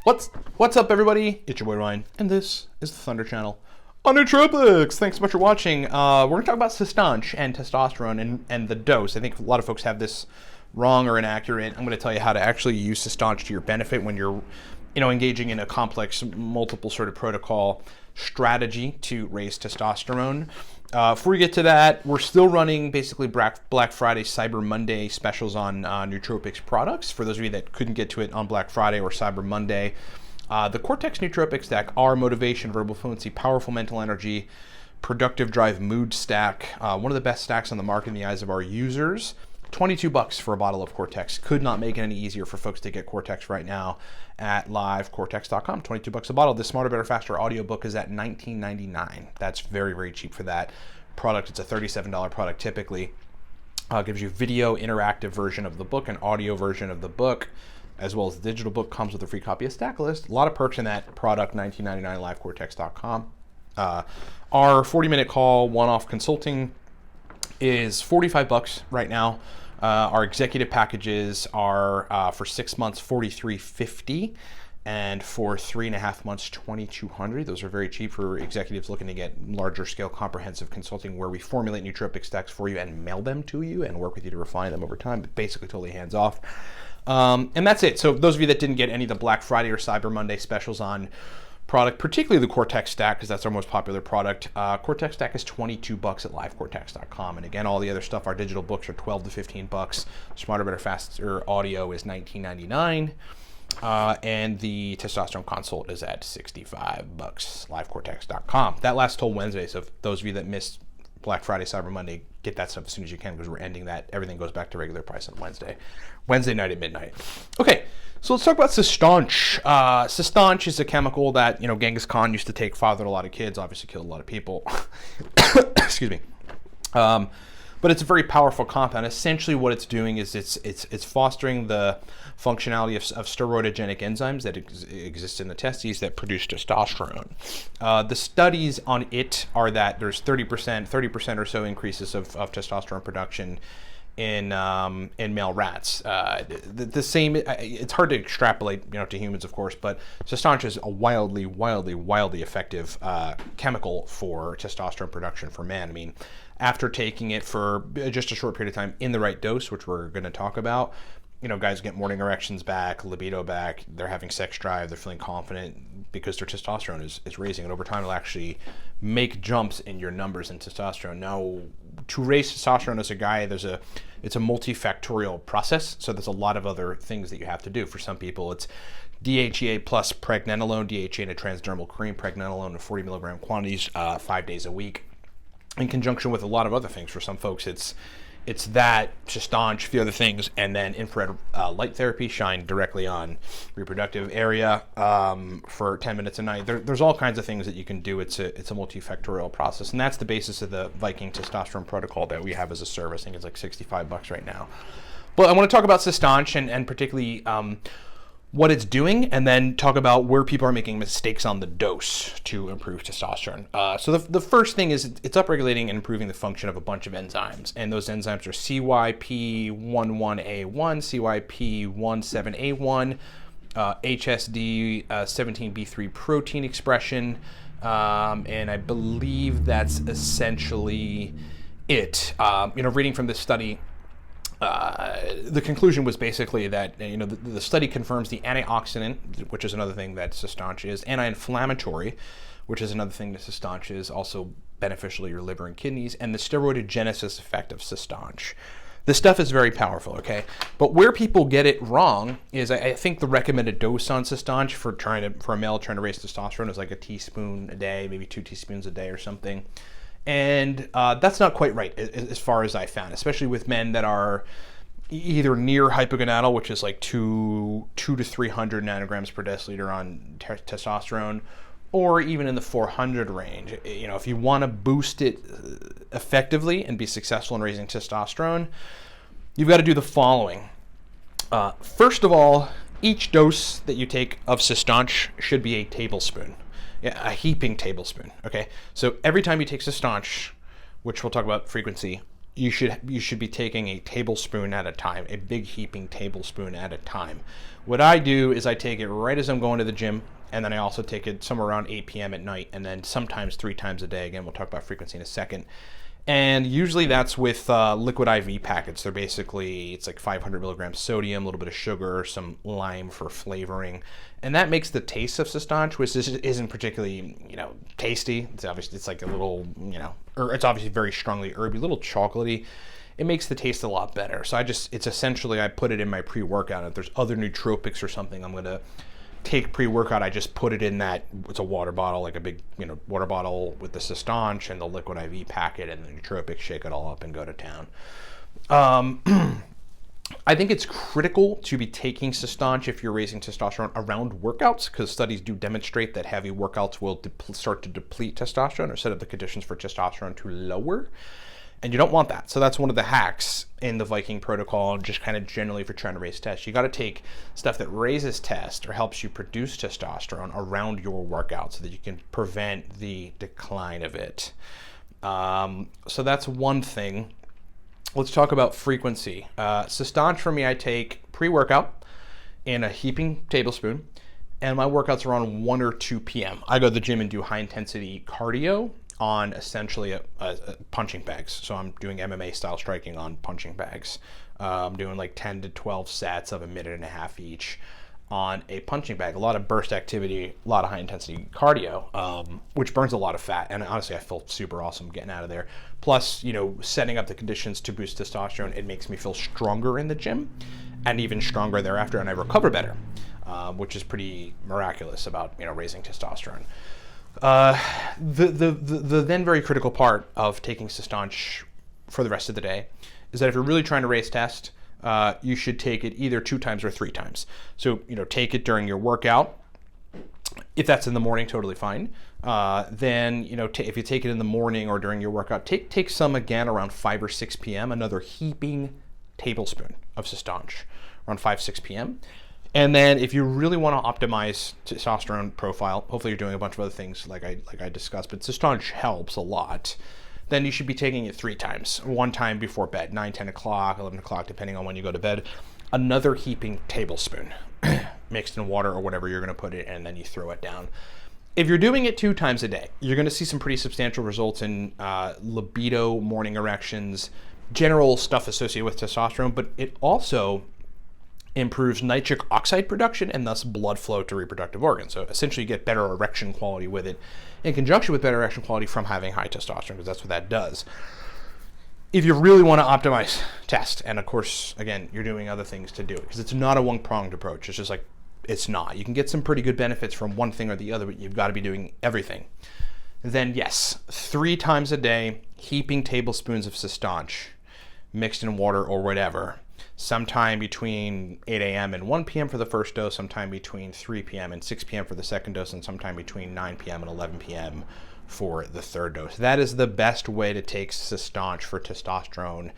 What's up, everybody? It's your boy Ryan, and this is the Thunder Channel on Nootropics. Thanks so much for watching. We're going to talk about Cistanche and testosterone and the dose. I think a lot of folks have this wrong or inaccurate. I'm going to tell you how to actually use Cistanche to your benefit when you're, engaging in a complex, multiple sort of protocol strategy to raise testosterone. Before we get to that, we're still running basically Black Friday, Cyber Monday specials on Nootropics products. For those of you that couldn't get to it on Black Friday or Cyber Monday, the Cortex Nootropics stack are motivation, verbal fluency, powerful mental energy, productive drive, mood stack. One of the best stacks on the market in the eyes of our users. $22 for a bottle of Cortex. Could not make it any easier for folks to get Cortex right now at livecortex.com. $22 a bottle. The Smarter, Better, Faster audiobook is at $19.99. That's very, very cheap for that product. It's a $37 product typically. Gives you video interactive version of the book, an audio version of the book, as well as the digital book. Comes with a free copy of Stack List. A lot of perks in that product. $19.99 livecortex.com. Our 40-minute call, one-off consulting is $45 right now. Our executive packages are for 6 months $43.50, and for 3.5 months $2,200. Those are very cheap for executives looking to get larger scale comprehensive consulting, where we formulate nootropic stacks for you and mail them to you and work with you to refine them over time, but basically totally hands off. And that's it. So those of you that didn't get any of the Black Friday or Cyber Monday specials on product, particularly the Cortex stack, because that's our most popular product. Cortex stack is $22 at livecortex.com. And again, all the other stuff, our digital books are $12 to $15. Smarter, Better, Faster audio is $19.99. And the testosterone consult is at $65, livecortex.com. That lasts till Wednesday. So if those of you that missed Black Friday, Cyber Monday, get that stuff as soon as you can, because we're ending that. Everything goes back to regular price on Wednesday night at midnight. Okay. So let's talk about Cistanche. Cistanche is a chemical that, Genghis Khan used to take, fathered a lot of kids, obviously killed a lot of people. Excuse me. But it's a very powerful compound. Essentially what it's doing is it's fostering the functionality of steroidogenic enzymes that exist in the testes that produce testosterone. The studies on it are that there's 30% or so increases of testosterone production in male rats. The same, it's hard to extrapolate, to humans, of course, but Cistanche is a wildly effective chemical for testosterone production for men. I mean, after taking it for just a short period of time in the right dose, which we're going to talk about, guys get morning erections back, libido back, they're having sex drive, they're feeling confident because their testosterone is raising, and over time it'll actually make jumps in your numbers in testosterone. Now, to raise testosterone as a guy, it's a multifactorial process, so there's a lot of other things that you have to do. For some people, it's DHEA plus pregnenolone, DHEA in a transdermal cream, pregnenolone in 40 milligram quantities 5 days a week, in conjunction with a lot of other things. For some folks, it's that, Cistanche, a few other things, and then infrared light therapy, shine directly on reproductive area for 10 minutes a night. There's all kinds of things that you can do. It's a multifactorial process, and that's the basis of the Viking testosterone protocol that we have as a service. I think it's like $65 right now. But I want to talk about Cistanche and particularly what it's doing, and then talk about where people are making mistakes on the dose to improve testosterone. So the first thing is it's upregulating and improving the function of a bunch of enzymes, and those enzymes are CYP11A1, CYP17A1, HSD17B3 protein expression, and I believe that's essentially it. Reading from this study, the conclusion was basically that the study confirms the antioxidant, which is another thing that Cistanche is, anti-inflammatory, which is another thing that Cistanche is, also beneficial to your liver and kidneys, and the steroidogenesis effect of Cistanche. This stuff is very powerful, okay? But where people get it wrong is, I think the recommended dose on Cistanche for a male trying to raise testosterone is like a teaspoon a day, maybe 2 teaspoons a day or something. And that's not quite right, as far as I found, especially with men that are either near hypogonadal, which is like 200 to 300 nanograms per deciliter on testosterone, or even in the 400 range. If you want to boost it effectively and be successful in raising testosterone, you've got to do the following. First of all, each dose that you take of Cistanche should be a tablespoon. A heaping tablespoon, okay? So every time you take Cistanche, which we'll talk about frequency, you should be taking a tablespoon at a time, a big heaping tablespoon at a time. What I do is I take it right as I'm going to the gym, and then I also take it somewhere around 8 p.m. at night, and then sometimes 3 times a day. Again, we'll talk about frequency in a second. And usually that's with liquid IV packets. They're basically, it's like 500 milligrams sodium, a little bit of sugar, some lime for flavoring. And that makes the taste of Cistanche, which isn't particularly, tasty. It's obviously, it's like a little, or it's obviously very strongly herby, a little chocolatey. It makes the taste a lot better. So it's essentially, I put it in my pre-workout. If there's other nootropics or something I'm going to take pre-workout, I just put it in that, it's a water bottle, like a big water bottle with the Cistanche and the liquid IV packet and the nootropics, shake it all up and go to town. I think it's critical to be taking Cistanche if you're raising testosterone around workouts, because studies do demonstrate that heavy workouts will start to deplete testosterone or set up the conditions for testosterone to lower. And you don't want that. So that's one of the hacks in the Viking protocol, just kind of generally if you're trying to raise test. You got to take stuff that raises test or helps you produce testosterone around your workout so that you can prevent the decline of it. So that's one thing. Let's talk about frequency. Cistanche for me, I take pre-workout in a heaping tablespoon, and my workouts are around 1 or 2 p.m. I go to the gym and do high intensity cardio on essentially punching bags. So I'm doing MMA style striking on punching bags. I'm doing like 10 to 12 sets of 1.5 minutes each on a punching bag. A lot of burst activity, a lot of high intensity cardio, which burns a lot of fat. And honestly, I feel super awesome getting out of there. Plus, setting up the conditions to boost testosterone, it makes me feel stronger in the gym and even stronger thereafter, and I recover better, which is pretty miraculous about raising testosterone. The then very critical part of taking Cistanche for the rest of the day is that if you're really trying to raise test, you should take it either 2 times or 3 times. So, take it during your workout. If that's in the morning, totally fine. Then, if you take it in the morning or during your workout, take some again around 5 or 6 p.m., another heaping tablespoon of Cistanche around 5, 6 p.m. And then if you really want to optimize testosterone profile, hopefully you're doing a bunch of other things like I discussed, but Cistanche helps a lot, then you should be taking it 3 times. 1 time before bed, 9, 10 o'clock, 11 o'clock, depending on when you go to bed. Another heaping tablespoon mixed in water or whatever you're going to put it, and then you throw it down. If you're doing it 2 times a day, you're going to see some pretty substantial results in libido, morning erections, general stuff associated with testosterone, but it also improves nitric oxide production and thus blood flow to reproductive organs. So essentially you get better erection quality with it in conjunction with better erection quality from having high testosterone, because that's what that does. If you really want to optimize test, and of course, again, you're doing other things to do it, because it's not a one-pronged approach. It's just like, it's not. You can get some pretty good benefits from one thing or the other, but you've got to be doing everything. Then yes, 3 times a day, heaping tablespoons of Cistanche mixed in water or whatever, sometime between 8 a.m. and 1 p.m. for the first dose, sometime between 3 p.m. and 6 p.m. for the second dose, and sometime between 9 p.m. and 11 p.m. for the third dose. That is the best way to take Cistanche for testosterone,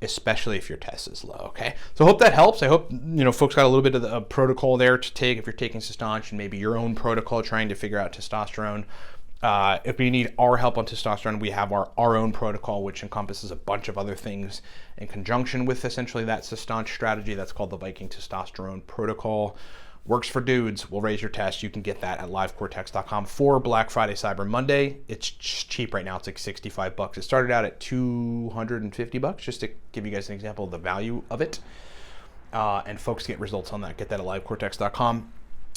especially if your test is low, okay? So I hope that helps. I hope, folks got a little bit of the protocol there to take if you're taking Cistanche, and maybe your own protocol trying to figure out testosterone. If you need our help on testosterone, we have our own protocol, which encompasses a bunch of other things in conjunction with essentially that Cistanche strategy. That's called the Viking Testosterone Protocol. Works for dudes. Will raise your test. You can get that at livecortex.com for Black Friday, Cyber Monday. It's cheap right now. It's like $65. It started out at $250, just to give you guys an example of the value of it. And folks get results on that. Get that at livecortex.com.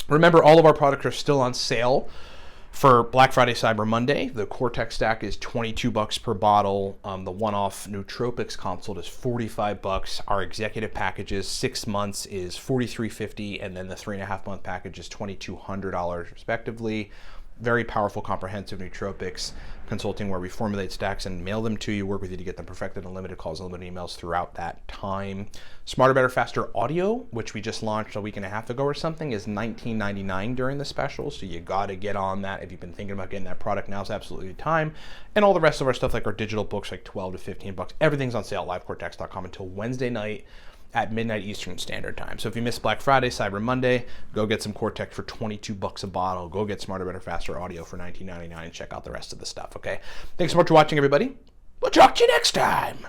Remember, all of our products are still on sale for Black Friday, Cyber Monday. The Cortex stack is $22 per bottle. The one-off Nootropics consult is $45. Our executive packages, 6 months, is $43.50, and then the 3.5-month package is $2,200 respectively. Very powerful, comprehensive nootropics consulting where we formulate stacks and mail them to you, work with you to get them perfected, unlimited calls, unlimited emails throughout that time. Smarter, Better, Faster Audio, which we just launched a week and a half ago or something, is $19.99 during the special, so you got to get on that. If you've been thinking about getting that product, now's absolutely the time. And all the rest of our stuff, like our digital books, like $12 to $15. Everything's on sale at livecortex.com until Wednesday night at midnight Eastern Standard Time. So if you missed Black Friday, Cyber Monday, go get some Cortex for $22 a bottle. Go get Smarter, Better, Faster Audio for $19.99 and check out the rest of the stuff, okay? Thanks so much for watching, everybody. We'll talk to you next time.